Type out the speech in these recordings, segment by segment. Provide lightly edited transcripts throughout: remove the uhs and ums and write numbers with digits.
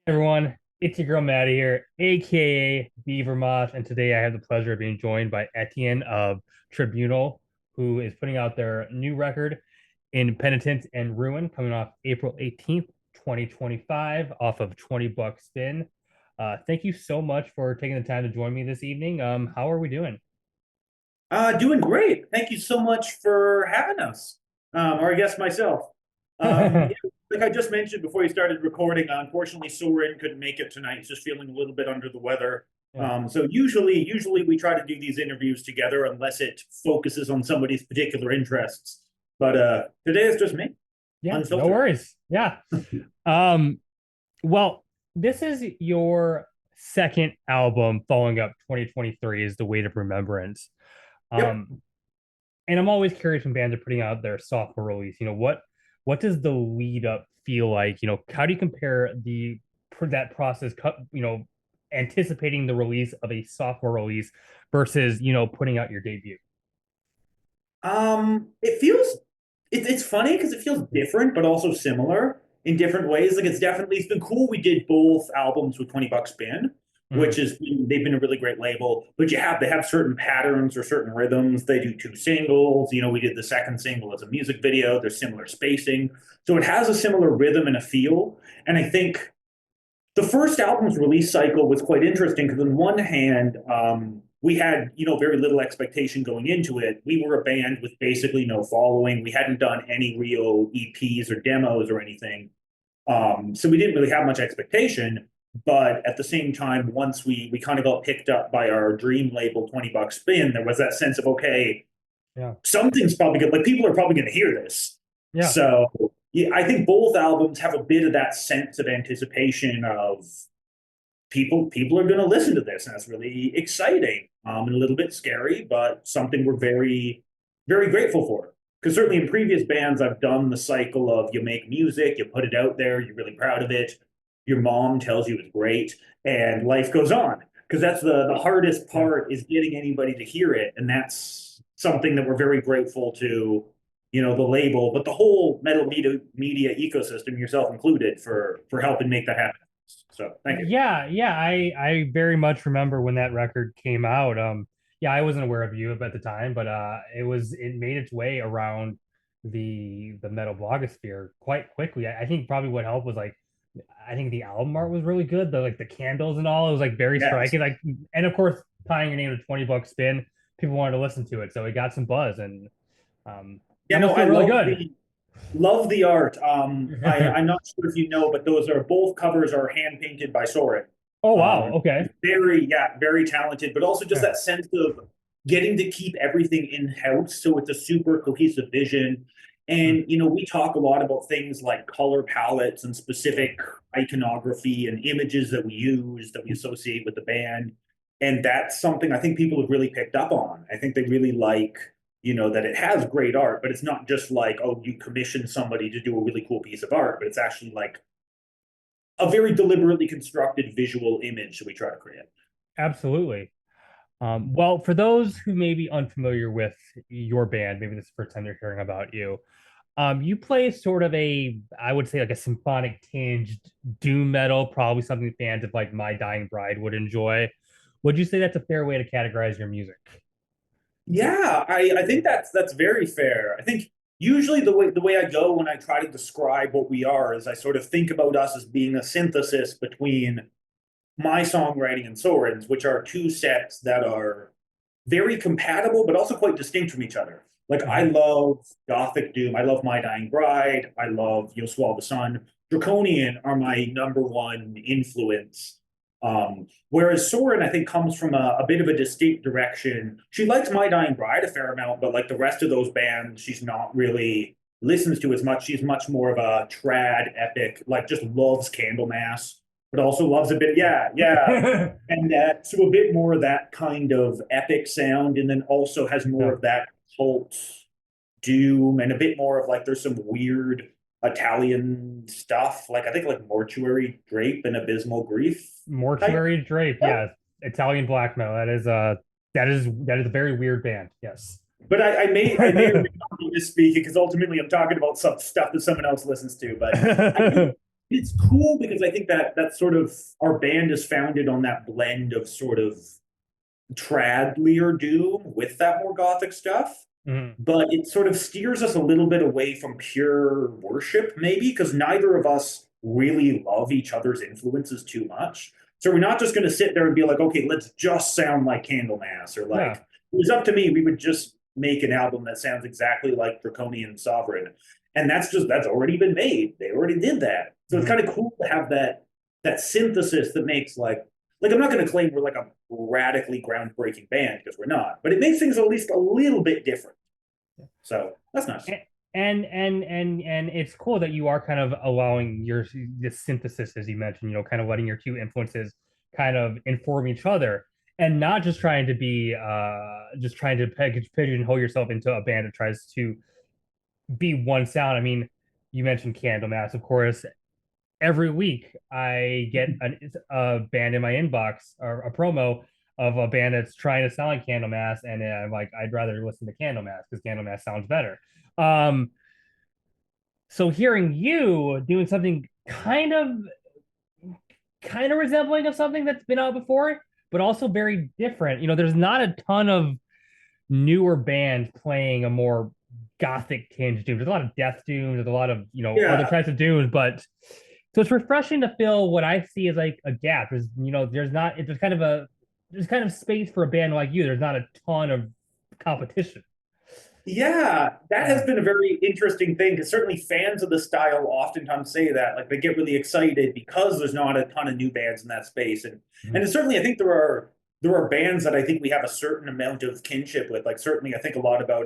Everyone, it's your girl Maddie here, aka Beaver Moth, and today I have the pleasure of being joined by Etienne of Tribunal, who is putting out their new record in Penitence and Ruin, coming off April 18th, 2025, off of 20 Buck Spin. Thank you so much for taking the time to join me this evening. How are we doing? Doing great. Thank you so much for having us. Or I guess myself. Yeah, Like I just mentioned before you started recording, unfortunately, Soren couldn't make it tonight. He's just feeling a little bit under the weather. So usually we try to do these interviews together unless it focuses on somebody's particular interests. But today it's just me, yeah, no unfiltered. worries. Yeah. Um, Well, this is your second album following up 2023 is The Weight of Remembrance. Yep. Um, and I'm always curious when bands are putting out their sophomore release, what does the lead up feel like? How do you compare that process, anticipating the release of a sophomore release versus, putting out your debut? It feels it's funny because it feels different, but also similar in different ways. Like it's been cool. We did both albums with 20 Bucks Spin, which Mhm. is they've been a really great label. But they have certain patterns or certain rhythms. They do two singles. We did the second single as a music video. There's similar spacing, so it has a similar rhythm and a feel. And I think the first album's release cycle was quite interesting because on one hand, we had very little expectation going into it. We were a band with basically no following. We hadn't done any real EPs or demos or anything, so we didn't really have much expectation. But at the same time, once we kind of got picked up by our dream label, 20 Bucks Spin, there was that sense of okay, Yeah. something's probably good. Like people are probably going to hear this. Yeah. So yeah, I think both albums have a bit of that sense of anticipation of people are going to listen to this, and that's really exciting, and a little bit scary, but something we're very grateful for. Because certainly in previous bands, I've done the cycle of you make music, you put it out there, you're really proud of it, your mom tells you it's great, and life goes on. Because that's the hardest Yeah. part is getting anybody to hear it, and that's something that we're very grateful to, the label, but the whole media ecosystem, yourself included, for helping make that happen. So thank you. Yeah, I very much remember when that record came out. Yeah, I wasn't aware of you at the time, but it made its way around the metal blogosphere quite quickly. I think probably what helped was like I think the album art was really good. The candles and all, it was like very Yes. striking. Like, and of course, tying your name to 20 Buck Spin, people wanted to listen to it, so it got some buzz, and Yeah, that no, must feel I really good. love the art. I'm not sure if you know, but those are both covers are hand painted by Soren. Oh wow, okay. Very talented, but also just Yeah. that sense of getting to keep everything in house, so it's a super cohesive vision. And we talk a lot about things like color palettes and specific iconography and images that we use that we associate with the band. And that's something I think people have really picked up on. I think they really like, that it has great art, but it's not just like, oh, you commission somebody to do a really cool piece of art, but it's actually like a very deliberately constructed visual image that we try to create. Absolutely. Well, for those who may be unfamiliar with your band, maybe this is the first time they're hearing about you. You play sort of I would say like a symphonic tinged doom metal, probably something fans of like My Dying Bride would enjoy. Would you say that's a fair way to categorize your music? Yeah, I think that's very fair. I think usually the way I go when I try to describe what we are is I sort of think about us as being a synthesis between my songwriting and Soren's, which are two sets that are very compatible but also quite distinct from each other. Like I Mhm. love Gothic Doom, I love My Dying Bride, I love You'll Swallow the Sun. Draconian are my number one influence. Whereas Soren, I think, comes from a bit of a distinct direction. She likes My Dying Bride a fair amount, but like the rest of those bands, she's not really listens to as much. She's much more of a trad epic, like just loves Candlemass, but also loves a bit, yeah, and that so a bit more of that kind of epic sound, and then also has more Yeah. of that cult doom, and a bit more of like there's some weird Italian stuff, like I think like Mortuary Drape and Abysmal Grief type Mortuary Drape, stuff. yeah. Italian black metal. That is a very weird band. Yes. But I may or may not be misspeaking because ultimately I'm talking about some stuff that someone else listens to. But I think it's cool because I think that sort of our band is founded on that blend of sort of trad doom with that more gothic stuff. Mhm. But it sort of steers us a little bit away from pure worship, maybe, because neither of us really love each other's influences too much. So we're not just going to sit there and be like, okay, let's just sound like Candlemass, or like, Yeah. if it was up to me, we would just make an album that sounds exactly like Draconian Sovereign. And that's already been made. They already did that. So it's Mhm. kind of cool to have that synthesis that makes like I'm not going to claim we're like a radically groundbreaking band because we're not, but it makes things at least a little bit different. So that's nice. And it's cool that you are kind of allowing your this synthesis, as you mentioned, kind of letting your two influences kind of inform each other, and not just trying to be just trying to pigeonhole yourself into a band that tries to be one sound. I mean, you mentioned Candlemass, of course. Every week I get a band in my inbox or a promo of a band that's trying to sound like Candlemass, and I'm like, I'd rather listen to Candlemass because Candlemass sounds better. Um, so hearing you doing something kind of resembling of something that's been out before, but also very different. There's not a ton of newer bands playing a more gothic tinge doom. There's a lot of death doom. There's a lot of other Yeah. types of dooms, but so it's refreshing to fill what I see as like a gap. There's not there's kind of space for a band like you. There's not a ton of competition. Yeah, that has Yeah, been a very interesting thing because certainly fans of the style oftentimes say that. Like they get really excited because there's not a ton of new bands in that space. And mhm. certainly I think there are bands that I think we have a certain amount of kinship with. Like certainly I think a lot about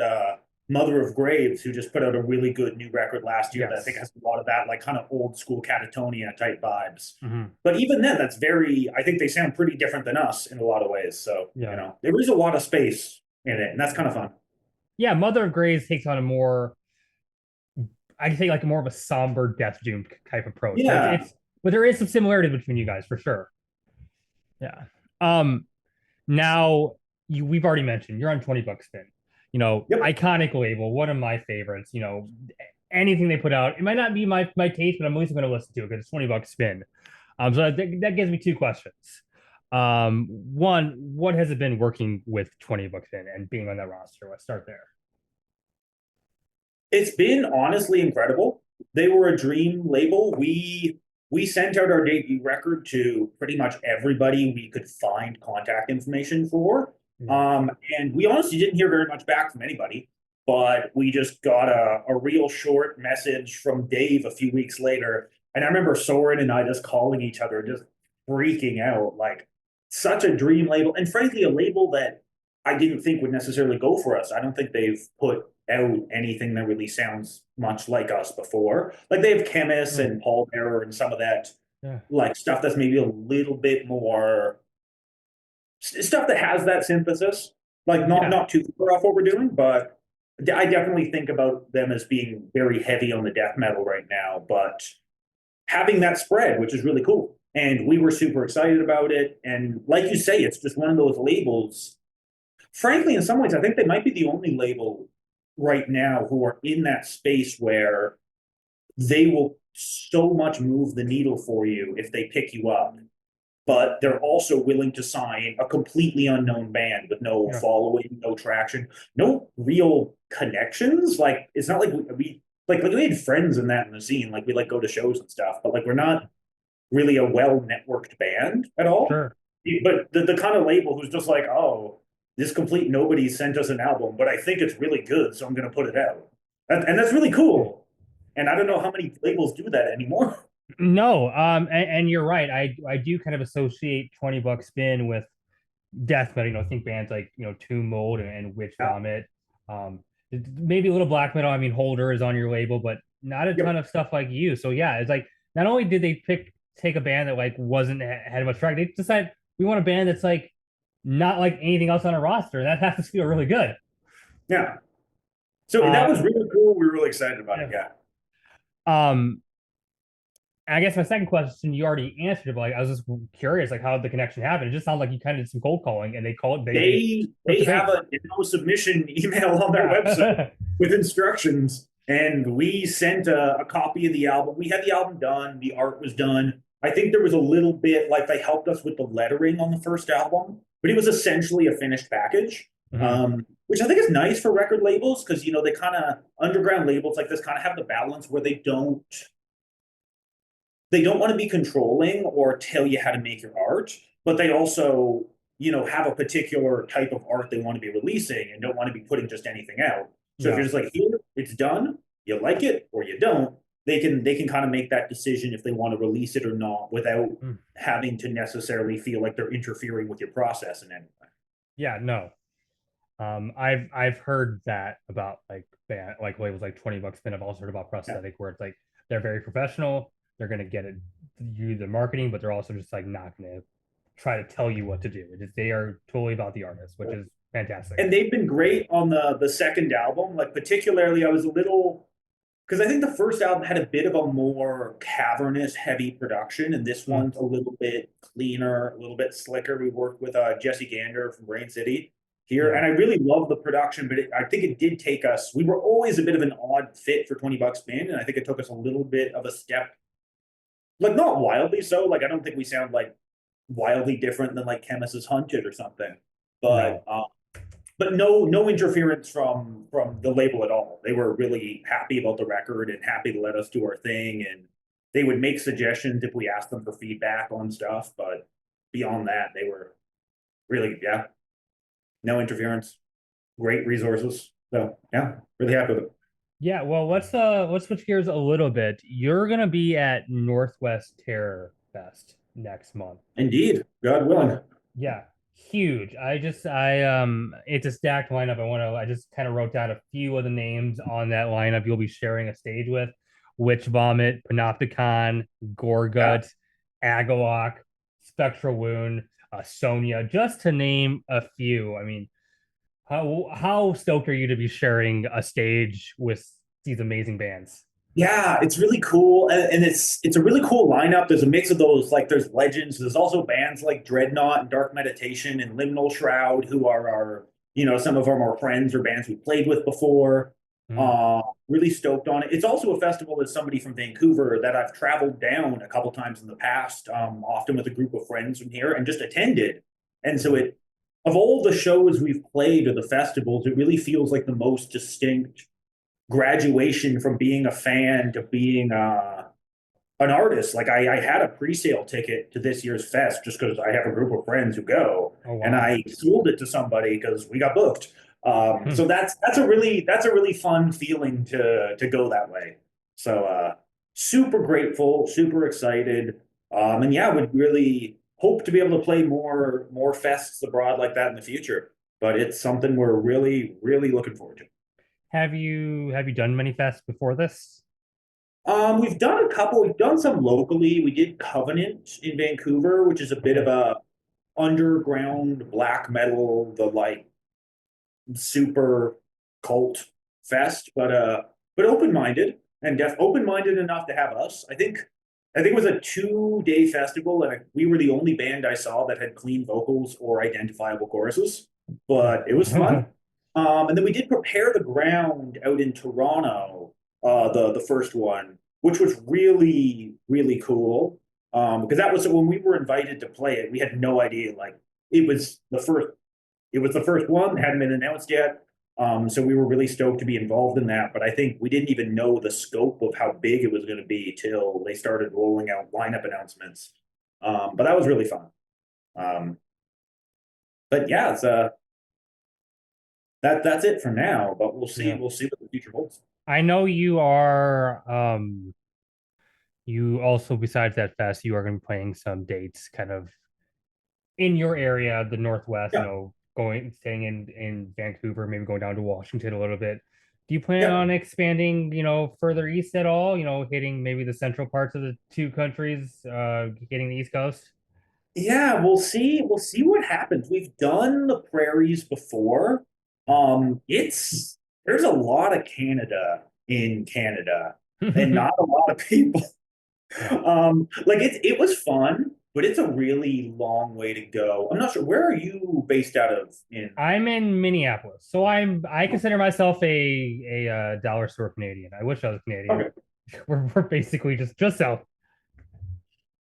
Mother of Graves, who just put out a really good new record last year that I think Yes. has a lot of that like kind of old school Catatonia type vibes. Hmm. But even then, that's very I think they sound pretty different than us in a lot of ways. So, Yeah. there is a lot of space in it, and that's kind of fun. Yeah, Mother of Graves takes on a more, I can say like more of a somber death doom type approach. But Yeah. but there is some similarity between you guys for sure. Yeah. Um, Now we've already mentioned you're on 20 bucks spin. Yep. Iconic label, one of my favorites. Anything they put out, it might not be my taste, but I'm at least going to listen to it because it's 20 bucks spin. So that gives me two questions. One, what has it been working with 20 bucks in and being on that roster? Let's start there. It's been honestly incredible. They were a dream label. We sent out our debut record to pretty much everybody we could find contact information for. Mhm. And we honestly didn't hear very much back from anybody, but we just got a real short message from Dave a few weeks later. And I remember Soren and I just calling each other, just freaking out. Like, such a dream label. And frankly, a label that I didn't think would necessarily go for us. I don't think they've put out anything that really sounds much like us before. Like they have Chemist Mm, and Paul Bearer and some of that yeah, like stuff that's maybe a little bit more stuff that has that synthesis. Like yeah, not too far off what we're doing, but I definitely think about them as being very heavy on the death metal right now, but having that spread, which is really cool. And we were super excited about it. And like you say, it's just one of those labels. Frankly, in some ways, I think they might be the only label right now who are in that space where they will so much move the needle for you if they pick you up, but they're also willing to sign a completely unknown band with no yeah, following, no traction, no real connections. Like it's not like we like we had friends in that in the scene. Like we like go to shows and stuff, but like we're not really a well networked band at all. sure. But the kind of label who's just like, oh, this complete nobody sent us an album, but I think it's really good, so I'm going to put it out. And that's really Yeah. cool. And I don't know how many labels do that anymore. No, and you're right. I do kind of associate 20 bucks spin with death metal. Think bands like Tomb Mold and Witch Yeah. Vomit. Um, Maybe a little black metal. I mean, Holder is on your label, but not a ton Yep. of stuff like you. So yeah, it's like not only did they take a band that like wasn't had much track, they decided we want a band that's like not like anything else on a roster. That has to feel really good. Yeah. So that Uh, was really cool. We were really excited about it. yeah. Yeah. Um, I guess my second question you already answered, but like I was just curious, like how the connection happened. It just sounds like you kind of did some cold calling, and they They flipped they the have page. a demo submission email on their website Yeah. with instructions. And we sent a copy of the album. We had the album done, the art was done. I think there was a little bit like they helped us with the lettering on the first album, but it was essentially a finished package, Mhm. which I think is nice for record labels because they kind of underground labels like this kind of have the balance where they don't want to be controlling or tell you how to make your art, but they also, have a particular type of art they want to be releasing and don't want to be putting just anything out. So if you're Yeah. just like, here, it's done, you like it or you don't, they can kind of make that decision if they want to release it or not without Mm. having to necessarily feel like they're interfering with your process in any way. Yeah, no. I've heard that about like band like labels like $20 spin. I've also heard about Yeah. prosthetic where it's like they're very professional. They're gonna get it you the marketing, but they're also just like not gonna try to tell you what to do. It is they are totally about the artist, which is fantastic. And they've been great on the second album. Like particularly, I was a little because I think the first album had a bit of a more cavernous, heavy production, and this Mm, one's a little bit cleaner, a little bit slicker. We worked with Jesse Gander from Rain City here, yeah. and I really love the production, but I think it did take us. We were always a bit of an odd fit for $20 spin, and I think it took us a little bit of a step, like not wildly so. Like I don't think we sound like wildly different than like Chemist's Hunted or something, but No. no interference from the label at all. They were really happy about the record and happy to let us do our thing, and they would make suggestions if we asked them for feedback on stuff. But beyond that, they were really, yeah, no interference, great resources. So yeah, really happy with it. Yeah, well let's switch gears a little bit. You're gonna be at Northwest Terror Fest next month. Indeed, God willing. Yeah, huge. I it's a stacked lineup. I just kind of wrote down a few of the names on that lineup you'll be sharing a stage with. Witch Vomit, Panopticon, Yeah. Gorgut, Agalok, Spectral Wound, Sonia, just to name a few. I mean, how stoked are you to be sharing a stage with these amazing bands? Yeah, it's really cool, and it's a really cool lineup. There's a mix of those, like there's legends. There's also bands like Dreadnought and Dark Meditation and Liminal Shroud, who are our, some of our more friends or bands we played with before. Mm. Really stoked on it. It's also a festival as somebody from Vancouver that I've traveled down a couple times in the past, often with a group of friends from here, and just attended. And so of all the shows we've played or the festivals, it really feels like the most distinct graduation from being a fan to being an artist. Like I had a pre-sale ticket to this year's fest just because I have a group of friends who go, Oh and wow. I sold it to somebody because we got booked. Hmm. So that's a really fun feeling to go that way. So super grateful, super excited, and yeah, would really hope to be able to play more fests abroad like that in the future. But it's something we're really really looking forward to. Have you done many fests before this? We've done a couple. We've done some locally. We did Covenant in Vancouver, which is a bit of Okay. a underground black metal, the like super cult fest, but open-minded and open-minded enough to have us. I think it was a 2-day festival, and we were the only band I saw that had clean vocals or identifiable choruses. But it was fun. And then we did Prepare the Ground out in Toronto, the first one, which was really really cool. Because that was when we were invited to play it, we had no idea. Like it was the first it was the first one, hadn't been announced yet. So we were really stoked to be involved in that. But I think we didn't even know the scope of how big it was going to be till they started rolling out lineup announcements. But that was really fun. Um, but yeah, that's it for now. But we'll see. Yeah. We'll see what the future holds. I know you also besides that fest, you are going to be playing some dates kind of in your area, the Northwest, Yeah. staying in Vancouver, maybe going down to Washington a little bit. Do you plan Yeah. on expanding, further east at all? Hitting maybe the central parts of the two countries, getting the East Coast? Yeah, we'll see. We'll see what happens. We've done the prairies before. It's there's a lot of Canada in Canada and not a lot of people. Yeah. Like it was fun. but it's a really long way to go. I'm not sure. Where are you based out of in? I'm in Minneapolis, so I consider myself a dollar store Canadian. I wish I was Canadian. Okay. We're basically just south.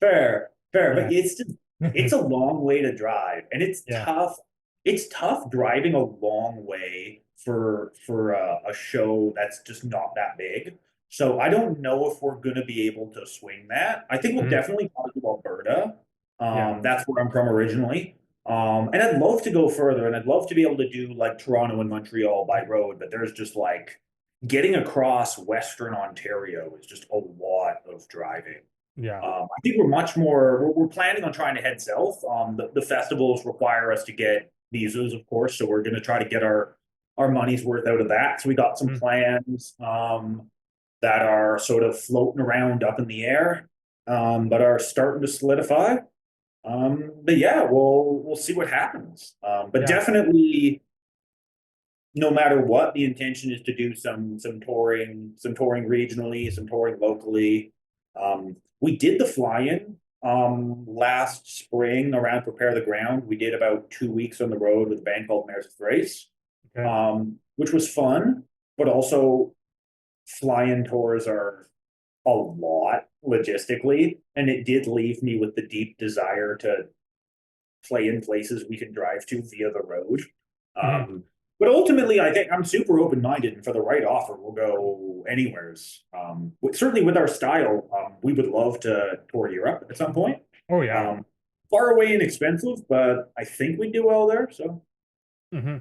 Fair, fair, but Yeah. it's a long way to drive, and it's Yeah. tough. It's tough driving a long way for a show that's just not that big. So I don't know if we're going to be able to swing that. I think we'll Mhm. definitely go to Alberta. Yeah. That's where I'm from originally. And I'd love to go further, and I'd love to be able to do like Toronto and Montreal by road, but there's just like getting across Western Ontario is just a lot of driving. Yeah. I think we're much more. We're planning on trying to head south. The festivals require us to get visas, of course, so we're going to try to get our money's worth out of that. So we got some Mhm. plans that are sort of floating around up in the air, but are starting to solidify. But yeah, we'll see what happens. But Yeah. definitely, no matter what, the intention is to do some touring regionally, some touring locally. We did the fly-in last spring around Prepare the Ground. We did about 2 weeks on the road with a band called Mares of Thrace, Okay. which was fun, but also fly-in tours are a lot logistically, and it did leave me with the deep desire to play in places we can drive to via the road. Mhm. But ultimately, I think I'm super open minded, and for the right offer, we'll go anywheres. Certainly, with our style, we would love to tour Europe at some point. Oh yeah. Um, Far away and expensive, but I think we'd do well there. So Hmm.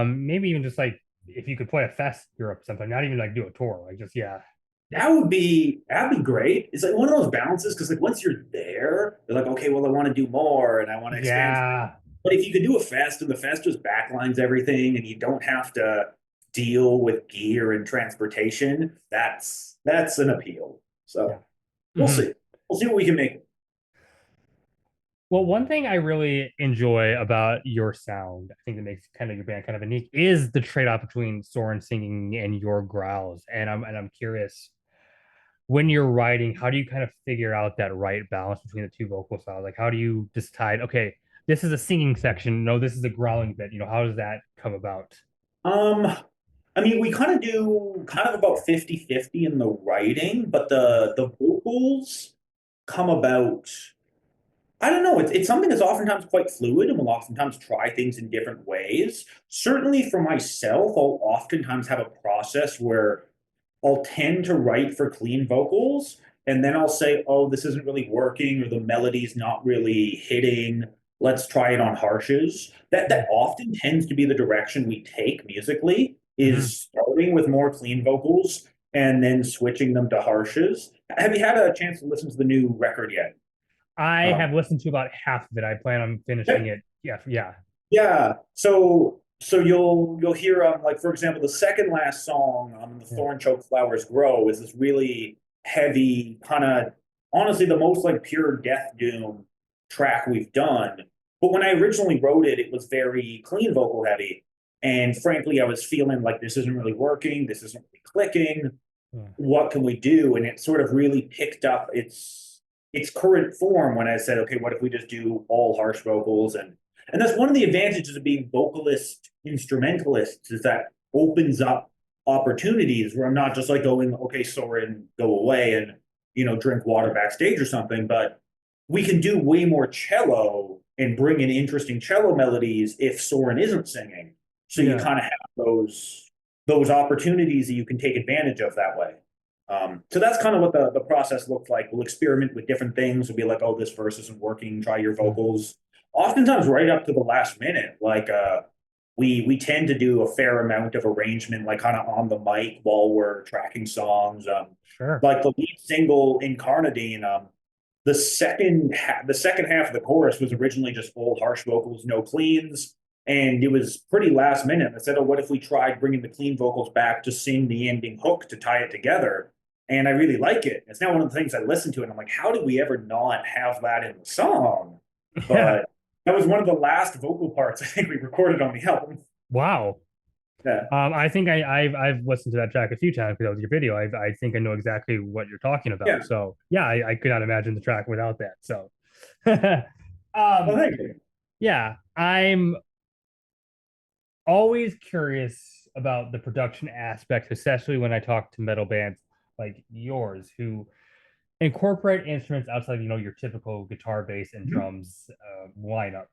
Maybe even just like if you could play a fest Europe sometime, not even like do a tour, like just yeah. that'd be great. It's like one of those balances because like once you're there, you're like, okay, well, I want to do more and I want to expand. Yeah. But if you could do a fest and the fest just backlines everything and you don't have to deal with gear and transportation, that's an appeal. Yeah. So we'll Hmm. see. We'll see what we can make. Well, one thing I really enjoy about your sound, I think that makes kind of your band kind of unique, is the trade-off between Soren singing and your growls. And I'm curious, when you're writing, how do you kind of figure out that right balance between the two vocal styles? Like, how do you decide, okay, this is a singing section, no, this is a growling bit. How does that come about? Um, I mean, we kind of do kind of about 50-50 in the writing, but Mm. the vocals come about. I don't know. It's something that's oftentimes quite fluid, and we'll oftentimes try things in different ways. Certainly for myself, I'll oftentimes have a process where I'll tend to write for clean vocals, and then I'll say, oh, this isn't really working, or the melody's not really hitting. Let's try it on harshes. That often tends to be the direction we take musically, Mm-hmm. is starting with more clean vocals and then switching them to harshes. Have you had a chance to listen to the new record yet? I Um, have listened to about half of it. I plan on finishing it. Yeah, yeah. Yeah. So you'll hear like for example the second last song on the Yeah. Thorn Choke Flowers Grow is this really heavy kind of honestly the most like pure death doom track we've done. But when I originally wrote it, it was very clean vocal heavy. And frankly, I was feeling like this isn't really working, this isn't really clicking. Yeah. What can we do? And it sort of really picked up its current form when I said, okay, what if we just do all harsh vocals and that's one of the advantages of being vocalist instrumentalists is that opens up opportunities where I'm not just like going, okay, Soren, go away and drink water backstage or something, but we can do way more cello and bring in interesting cello melodies if Soren isn't singing. So you Yeah. kind of have those opportunities that you can take advantage of that way. So that's kind of what the process looked like. We'll experiment with different things. We'll be like, oh, this verse isn't working. Try your Mm. vocals. Oftentimes, right up to the last minute. Like we tend to do a fair amount of arrangement, like kind of on the mic while we're tracking songs. Sure. Like the lead single Incarnadine, the second half of the chorus was originally just full harsh vocals, no cleans, and it was pretty last minute. I said, "Oh, what if we tried bringing the clean vocals back to sing the ending hook to tie it together?" And I really like it. It's now one of the things I listen to, and I'm like, "How did we ever not have that in the song?" Yeah. But that was one of the last vocal parts I think we recorded on the album. Wow. Yeah. I think I've listened to that track a few times because that was your video. I think I know exactly what you're talking about. Yeah. So yeah, I could not imagine the track without that. So Well, um thank you. yeah, I'm always curious about the production aspect, especially when I talk to metal bands like yours who incorporate instruments outside, your typical guitar, bass, and Mhm. drums lineup.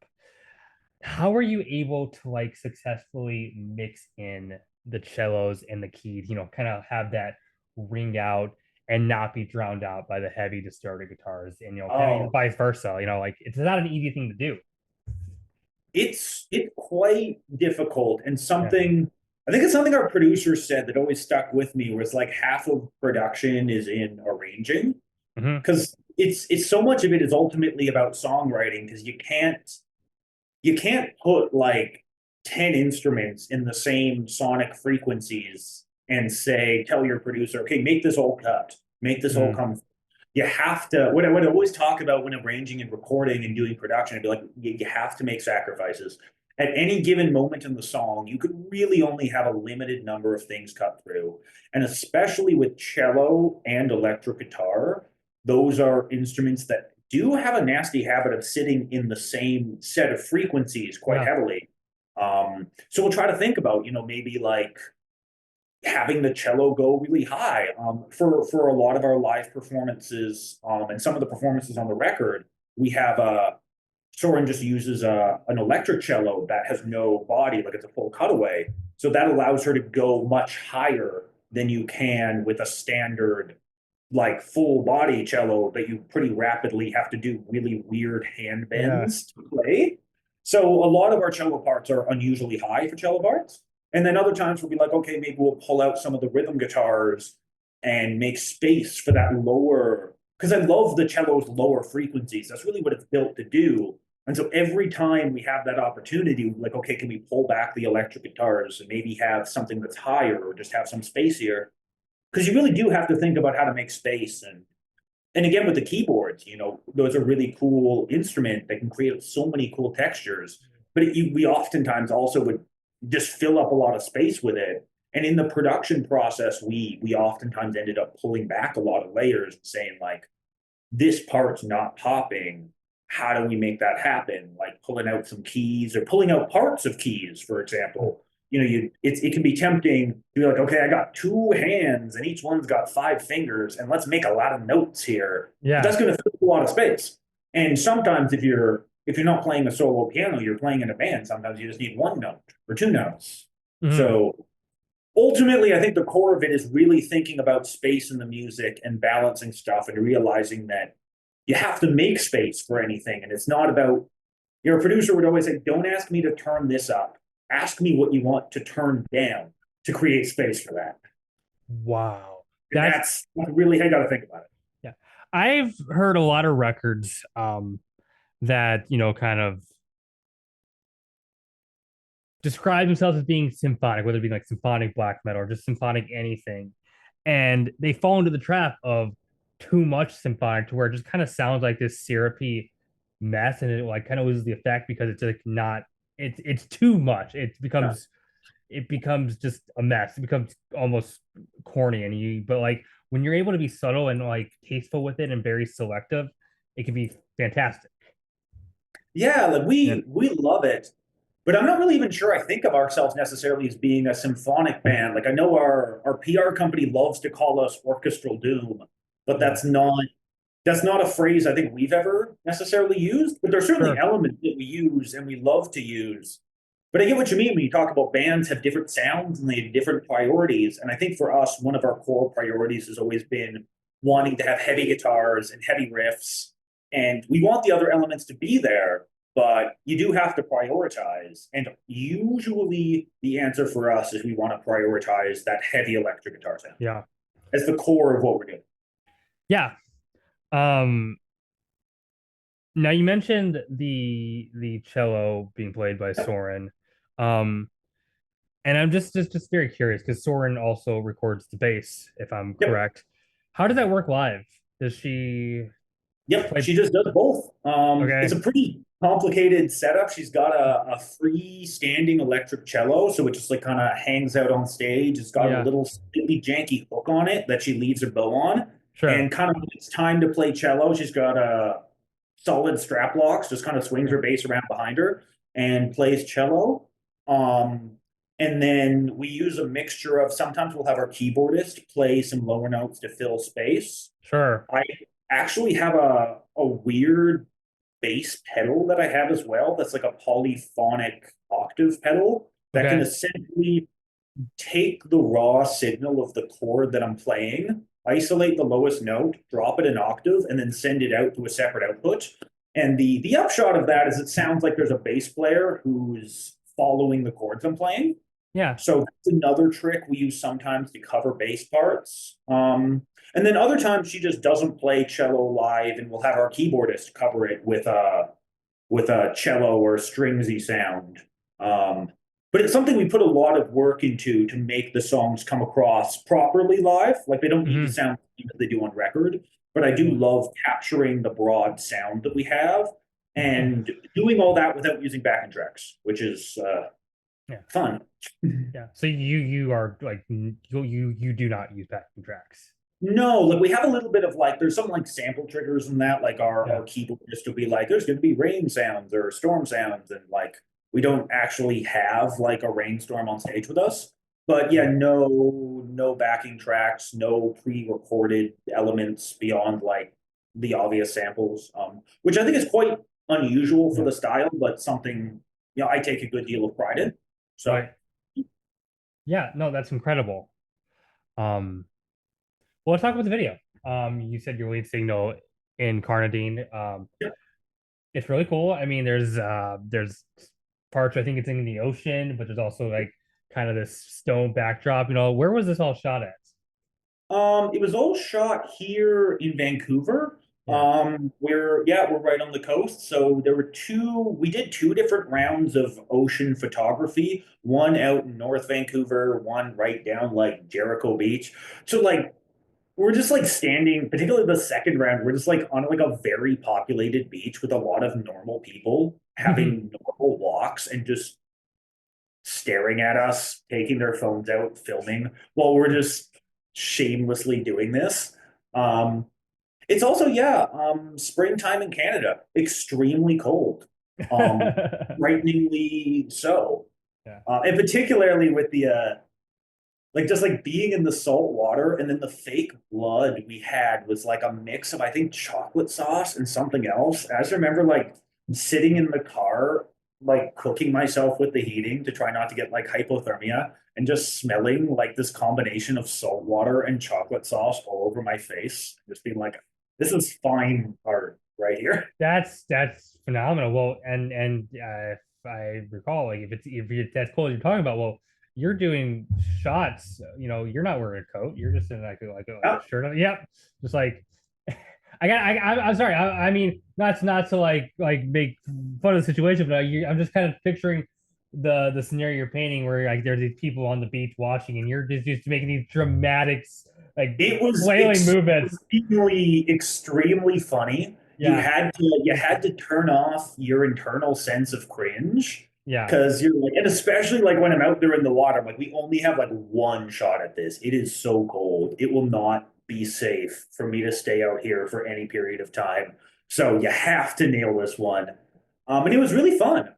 How are you able to like successfully mix in the cellos and the keys, kind of have that ring out and not be drowned out by the heavy distorted guitars and kind of Oh, vice versa, like it's not an easy thing to do. it's quite difficult and Yeah. something I think it's something our producer said that always stuck with me was like half of production is in arranging Hmm. because it's so much of it is ultimately about songwriting because you can't put like 10 instruments in the same sonic frequencies and say tell your producer okay make this all cut make this all Mm. come you have to what I always talk about when arranging and recording and doing production. I'd be like, you have to make sacrifices. At any given moment in the song, you could really only have a limited number of things cut through. And especially with cello and electric guitar, those are instruments that do have a nasty habit of sitting in the same set of frequencies quite Yeah. heavily. So we'll try to think about, maybe like having the cello go really high for a lot of our live performances and some of the performances on the record. We have Soren just uses an electric cello that has no body, like it's a full cutaway. So that allows her to go much higher than you can with a standard like full body cello that you pretty rapidly have to do really weird hand Yeah. bends to play. So a lot of our cello parts are unusually high for cello parts. And then other times we'll be like, okay, maybe we'll pull out some of the rhythm guitars and make space for that lower. Because I love the cello's lower frequencies. That's really what it's built to do. And so every time we have that opportunity, like, okay, can we pull back the electric guitars and maybe have something that's higher or just have some space here? Because you really do have to think about how to make space and again with the keyboards, those are really cool instrument that can create so many cool textures. But we oftentimes also would just fill up a lot of space with it. And in the production process, we oftentimes ended up pulling back a lot of layers and saying like, this part's not popping. How do we make that happen? Like pulling out some keys or pulling out parts of keys, for example. It can be tempting to be like, okay, I got two hands and each one's got five fingers, and let's make a lot of notes here. But Yeah. that's going to fill a lot of space. And sometimes if you're not playing a solo piano, you're playing in a band. Sometimes you just need one note or two notes. Hmm. So ultimately, I think the core of it is really thinking about space in the music and balancing stuff and realizing that you have to make space for anything. And it's not about, your producer would always say, don't ask me to turn this up. Ask me what you want to turn down to create space for that. Wow. And That's that's really how you got to think about it. Yeah. I've heard a lot of records that, kind of describe themselves as being symphonic, whether it be like symphonic black metal or just symphonic anything. And they fall into the trap of too much symphonic to where it just kind of sounds like this syrupy mess and it like kind of loses the effect because it's like not it's too much. Yeah. It becomes just a mess. It becomes almost corny and you but like when you're able to be subtle and like tasteful with it and very selective, it can be fantastic. Yeah, like Yeah. we love it. But I'm not really even sure I think of ourselves necessarily as being a symphonic band. Like I know our PR company loves to call us orchestral doom, but Yeah. that's not a phrase I think we've ever necessarily used, but there's certainly Sure. elements that we use and we love to use. But I get what you mean when you talk about bands have different sounds and they have different priorities. And I think for us, one of our core priorities has always been wanting to have heavy guitars and heavy riffs. And we want the other elements to be there, but you do have to prioritize. And usually the answer for us is we want to prioritize that heavy electric guitar sound Yeah. as the core of what we're doing. Yeah. Um Now you mentioned the cello being played by Soren. Um and I'm just very curious because Soren also records the bass, if I'm Yep. correct. How does that work live? Does she? Yep, Play. she just does both. It's Okay. a pretty complicated setup. She's got a freestanding electric cello, so it just like kind of hangs out on stage. It's got a Yeah. little slightly janky hook on it that she leaves her bow on. Sure. And kind of when it's time to play cello, she's got a solid strap locks, just kind of swings Okay. her bass around behind her and plays cello. Um, and then we use a mixture of sometimes we'll have our keyboardist play some lower notes to fill space. Sure. I actually have a weird bass pedal that I have as well. That's like a polyphonic octave pedal that can Okay. essentially take the raw signal of the chord that I'm playing, isolate the lowest note, drop it an octave, and then send it out to a separate output. And the upshot of that is it sounds like there's a bass player who's following the chords I'm playing. Yeah. So that's another trick we use sometimes to cover bass parts. And then other times she just doesn't play cello live, and we'll have our keyboardist cover it with a cello or a stringsy sound. Um, but it's something we put a lot of work into to make the songs come across properly live. Like they don't need to Hmm. sound like they do on record, but I do Yeah. love capturing the broad sound that we have and doing all that without using backing tracks, which is Yeah. fun. Yeah. So you are like you do not use backing tracks. No, like we have a little bit of like there's some like sample triggers in that, like our Yeah. keyboardist will be like, there's gonna be rain sounds or storm sounds, and like we don't actually have like a rainstorm on stage with us. But yeah, Yeah. no backing tracks, no pre-recorded elements beyond like the obvious samples, which I think is quite unusual for Yeah. the style, but something I take a good deal of pride in. So Right. Yeah. No, that's incredible. Um. Well, let's talk about the video. You said you're lead signal in Carnadine. yeah. It's really cool. I mean, there's parts I think it's in the ocean, but there's also like kind of this stone backdrop. Where was this all shot at? It was all shot here in Vancouver. Yeah. We're right on the coast. So we did two different rounds of ocean photography, one out in North Vancouver, one right down like Jericho Beach. So like we're just like standing, particularly the second round, we're just like on like a very populated beach with a lot of normal people having normal walks and just staring at us, taking their phones out, filming while we're just shamelessly doing this. Um, it's also, springtime in Canada, extremely cold, um, frighteningly so. Yeah. And particularly with like just like being in the salt water and then the fake blood we had was like a mix of I think chocolate sauce and something else. I just remember like sitting in the car like cooking myself with the heating to try not to get like hypothermia and just smelling like this combination of salt water and chocolate sauce all over my face, just being like, this is fine art right here. That's phenomenal. Well, and if I recall, like if that's cool you're talking about, well, you're doing shots. You're not wearing a coat. You're just in like a Yeah, shirt on. Yep. Just like I'm sorry. I mean, not to like make fun of the situation, but I'm just kind of picturing the scenario you're painting where like there's these people on the beach watching, and you're just making these dramatic like it was flailing movements. extremely funny. Yeah. You had to turn off your internal sense of cringe Yeah. because you're like, and especially like when I'm out there in the water, I'm like, we only have like one shot at this. It is so cold. It will not be safe for me to stay out here for any period of time. So you have to nail this one. And it was really fun.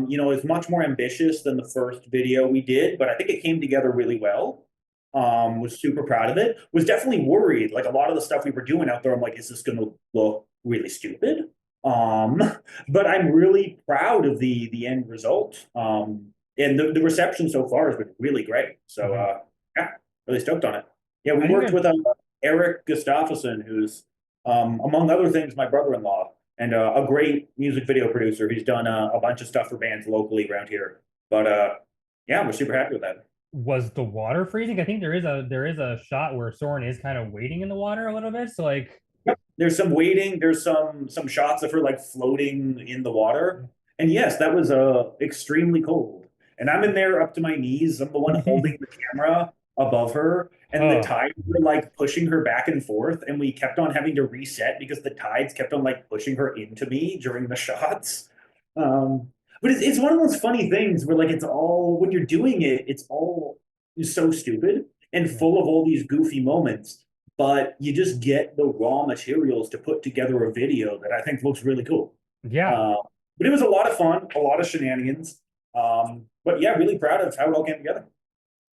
It's much more ambitious than the first video we did, but I think it came together really well. Was super proud of it. Was definitely worried. Like a lot of the stuff we were doing out there, I'm like, is this going to look really stupid? Um, but I'm really proud of the end result. And the reception so far has been really great. So Mhm. yeah, really stoked on it. Yeah, we I think worked that with Eric Gustafsson, who's among other things my brother-in-law and a great music video producer. He's done a bunch of stuff for bands locally around here. But yeah, we're super happy with that. was the water freezing. I think there is a shot where Soren is kind of waiting in the water a little bit. So like, Yep. There's some waiting. There's some shots of her like floating in the water. And yes, that was extremely cold. And I'm in there up to my knees. I'm the one holding the camera. above her, and the Oh, tides were like pushing her back and forth, and we kept on having to reset because the tides kept on like pushing her into me during the shots. Um, but it's one of those funny things where like it's all when you're doing it, it's all so stupid and yeah. full of all these goofy moments, but you just get the raw materials to put together a video that I think looks really cool. Yeah. Uh, but it was a lot of fun, a lot of shenanigans. But yeah, really proud of how it all came together.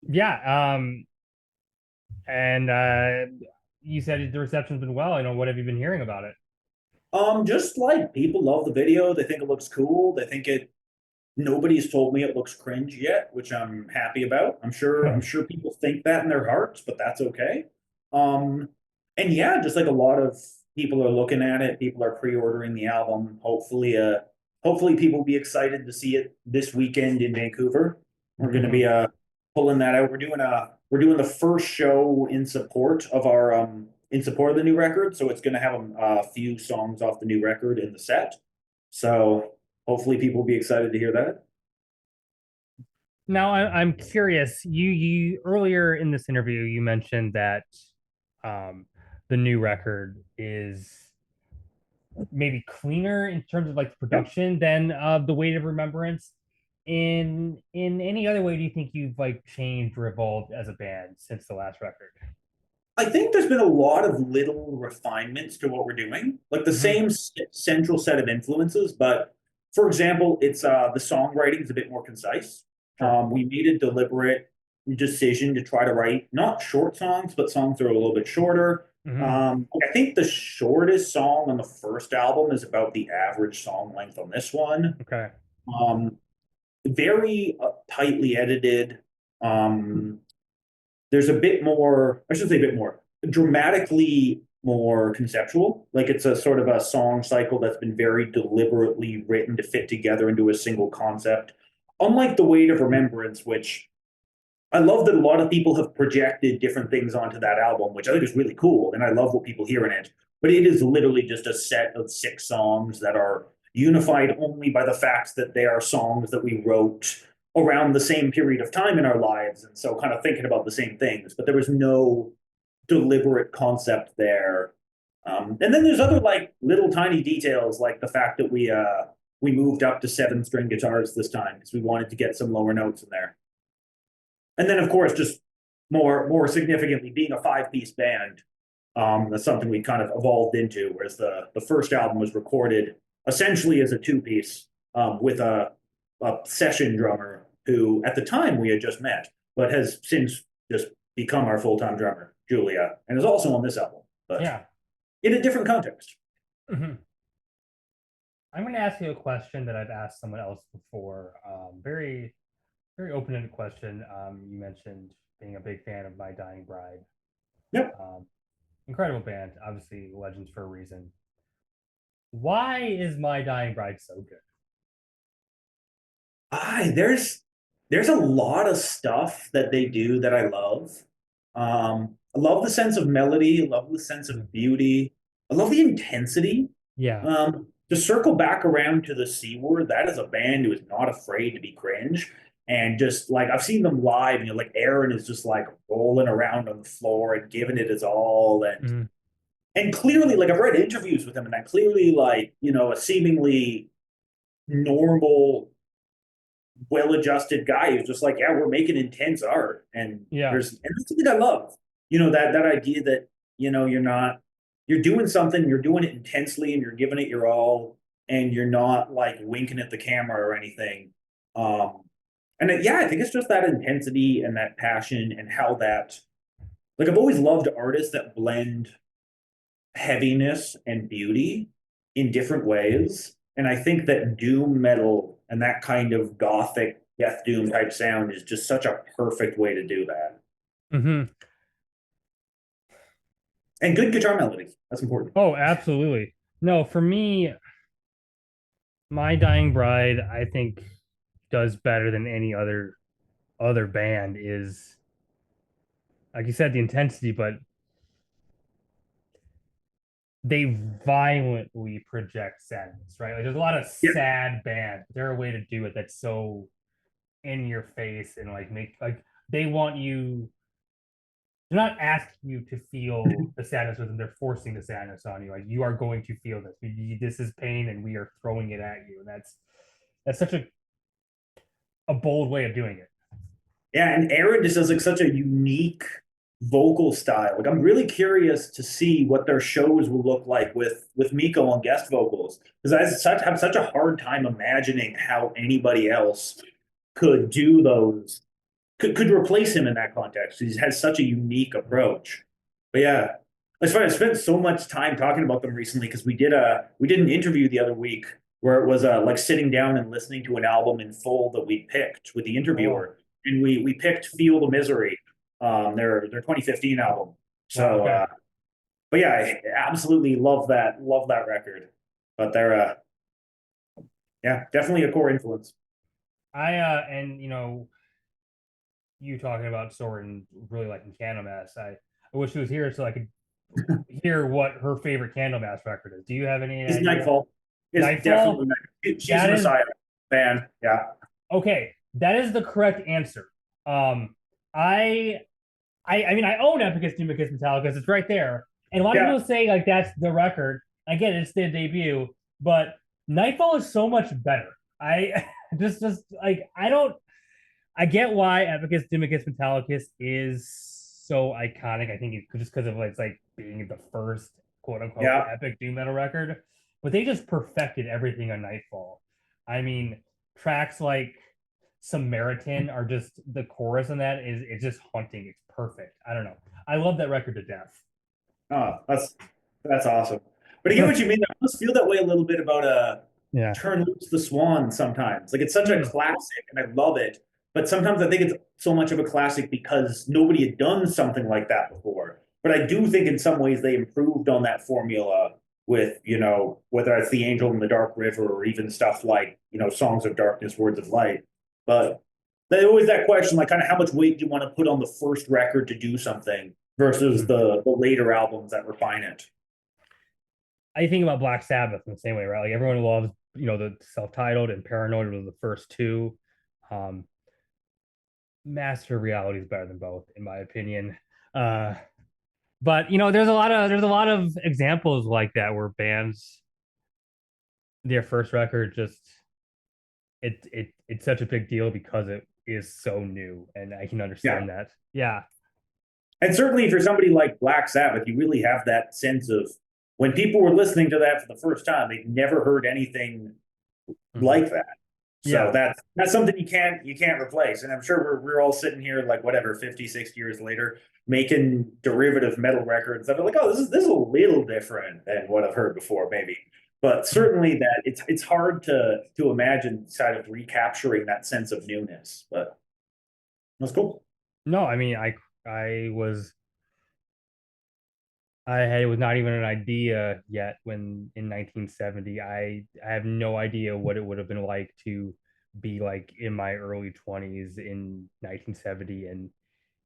Yeah. And you said the reception's been well. What have you been hearing about it? Just like people love the video, they think it looks cool. They think it Nobody's told me it looks cringe yet, which I'm happy about. I'm sure people think that in their hearts, but that's okay. Um, and yeah, just like a lot of people are looking at it, people are pre-ordering the album. Hopefully people will be excited to see it this weekend in Vancouver. We're going to Hmm. be pulling that out. We're doing the first show in support of the new record, so it's going to have a few songs off the new record in the set. So hopefully people will be excited to hear that. Now I'm curious. You earlier in this interview you mentioned that um, the new record is maybe cleaner in terms of like the Yep. production than the Weight of Remembrance. In any other way, do you think you've like changed or evolved as a band since the last record? I think there's been a lot of little refinements to what we're doing, like the Hmm. same central set of influences. But for example, it's the songwriting is a bit more concise. Sure. We made a deliberate decision to try to write not short songs, but songs that are a little bit shorter. Hmm. I think the shortest song on the first album is about the average song length on this one. Okay. Um, Very tightly edited. Um, there's a bit more, I should say a bit more, dramatically more conceptual. Like it's a sort of a song cycle that's been very deliberately written to fit together into a single concept. Unlike The Weight of Remembrance, which I love that a lot of people have projected different things onto that album, which I think is really cool. And I love what people hear in it. But it is literally just a set of 6 songs that are unified only by the fact that they are songs that we wrote around the same period of time in our lives. And so kind of thinking about the same things, but there was no deliberate concept there. And then there's other like little tiny details, like the fact that we moved up to 7 string guitars this time because we wanted to get some lower notes in there. And then, of course, just more significantly, being a 5 piece band, that's something we kind of evolved into. Whereas the first album was recorded essentially as a 2 piece with a session drummer who, at the time, we had just met, but has since just become our full time drummer, Julia, and is also on this album, but Yeah. in a different context. Hmm. I'm going to ask you a question that I've asked someone else before. Very open-ended question. You mentioned being a big fan of My Dying Bride. Yep. Incredible band, obviously legends for a reason. Why is My Dying Bride so good? There's a lot of stuff that they do that I love. I love the sense of melody. I love the sense Mhm. of beauty. I love the intensity. Yeah. To circle back around to the C word, that is a band who is not afraid to be cringe. And just like I've seen them live, and like Aaron is just like rolling around on the floor and giving it his all, Mhm. and clearly, like I've read interviews with him, and I clearly like a seemingly normal well-adjusted guy who's just like, yeah, we're making intense art, and Yeah. that's something I love. That idea that you're doing something, you're doing it intensely, and you're giving it your all, and you're not like winking at the camera or anything. Um, yeah, I think it's just that intensity and that passion and how that like I've always loved artists that blend heaviness and beauty in different ways. And I think that doom metal and that kind of gothic death doom type sound is just such a perfect way to do that. Hmm. And good guitar melodies. That's important. Oh, absolutely. No, for me, My Dying Bride, I think does better than any other band is like you said, the intensity, but they violently project sadness, right? Like there's a lot of Yeah. sad bands. But they're a way to do it that's so in your face and like make like they want you. they're not asking you to feel the sadness with them. They're forcing the sadness on you. Like you are going to feel this. This is pain, and we are throwing it at you. And that's such a bold way of doing it. Yeah, and Aaron just does like such a unique vocal style. Like I'm really curious to see what their shows will look like with Miko on guest vocals because have such a hard time imagining how anybody else could do those could replace him in that context. He has such a unique approach. But yeah, that's why I spent so much time talking about them recently because we did an interview the other week where it was like sitting down and listening to an album in full that we picked with the Oh, interviewer, and we picked "Feel the Misery," their 2015 album. wow. So, Okay. but yeah, I absolutely love that record. But they're yeah, definitely a core influence. And you talking about Soren really liking Candlemass. I wish she was here so I could hear what her favorite Candlemass record is. Do you have any Is idea? Nightfall is Nightfall? definitely she's a That is Messiah fan. Yeah, okay. That is the correct answer. Um, I I mean I own Epicus Numicus Metallicus. It's right there. And a lot of yeah, people say like that's the record. Again, it's their debut, but Nightfall is so much better. I just like I get why Epicus Dimicus Metallicus is so iconic. I think it's just because of it's like being the first quote unquote yeah, epic doom metal record, but they just perfected everything on Nightfall. I mean, tracks like Samaritan are just the chorus in that is it's just haunting. It's perfect. I don't know. I love that record to death. oh, that's awesome. But I get what you mean. I almost feel that way a little bit about Yeah. Turn Loose the Swan sometimes. Like it's such a Mm. classic, and I love it. But sometimes I think it's so much of a classic because nobody had done something like that before. But I do think in some ways they improved on that formula with, whether it's The Angel in the Dark River or even stuff like, Songs of Darkness, Words of Light. But there's always that question, like kind of how much weight do you want to put on the first record to do something versus Mm. the later albums that refine it. I think about Black Sabbath in the same way, right? Like everyone loves, the self-titled and Paranoid were the first two. Um, Master Reality is better than both, in my opinion. Uh, but there's a lot of examples like that where bands their first record just it's such a big deal because it is so new, and I can Yeah. understand that. Yeah. And certainly for somebody like Black Sabbath, you really have that sense of when people were listening to that for the first time, they'd never heard anything Mhm. like that. So Yeah. that's something you can't replace. And I'm sure we're all sitting here like whatever 50, 60 years later making derivative metal records that are like, oh, this is a little different than what I've heard before, maybe. But certainly that it's hard to imagine kind of recapturing that sense of newness. But that's cool. No, I mean I was I had it was not even an idea yet when in 1970 I have no idea what it would have been like to be like in my early 20s in 1970 and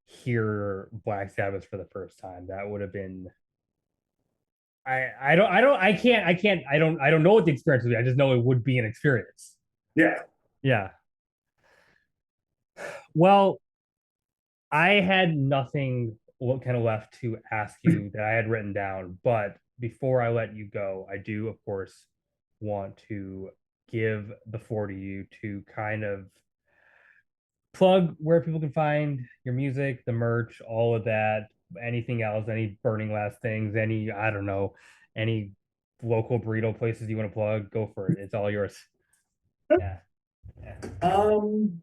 hear Black Sabbath for the first time. That would have been I don't know what the experience would be. I just know it would be an experience. Yeah. Yeah. Well, I had nothing what kind of left to ask you that I had written down, but before I let you go, I do of course want to give the floor to you to kind of plug where people can find your music, the merch, all of that, anything else, any burning last things, any, I don't know, any local burrito places you want to plug, go for it. It's all yours. Yeah. Yeah. Um,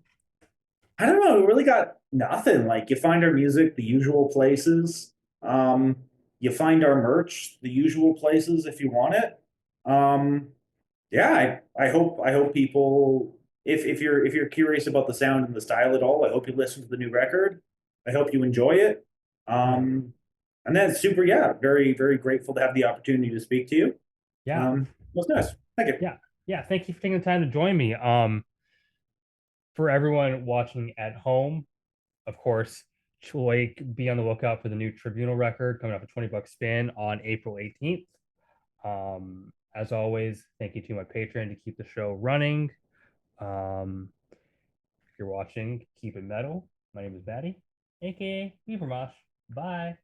I don't know. We really got nothing. Like you find our music, the usual places. Um, you find our merch, the usual places if you want it. Um, yeah, I hope people if you're curious about the sound and the style at all, I hope you listen to the new record. I hope you enjoy it. Yeah. Um, and that's super, yeah, very, very grateful to have the opportunity to speak to you. Yeah. It was nice. Thank you. Yeah. Yeah. Thank you for taking the time to join me. For everyone watching at home, of course, like be on the lookout for the new Tribunal record coming up a $20 spin on April 18th. As always, thank you to my patron to keep the show running. If you're watching, keep it metal. My name is Maddie, aka Beavermosh. Bye.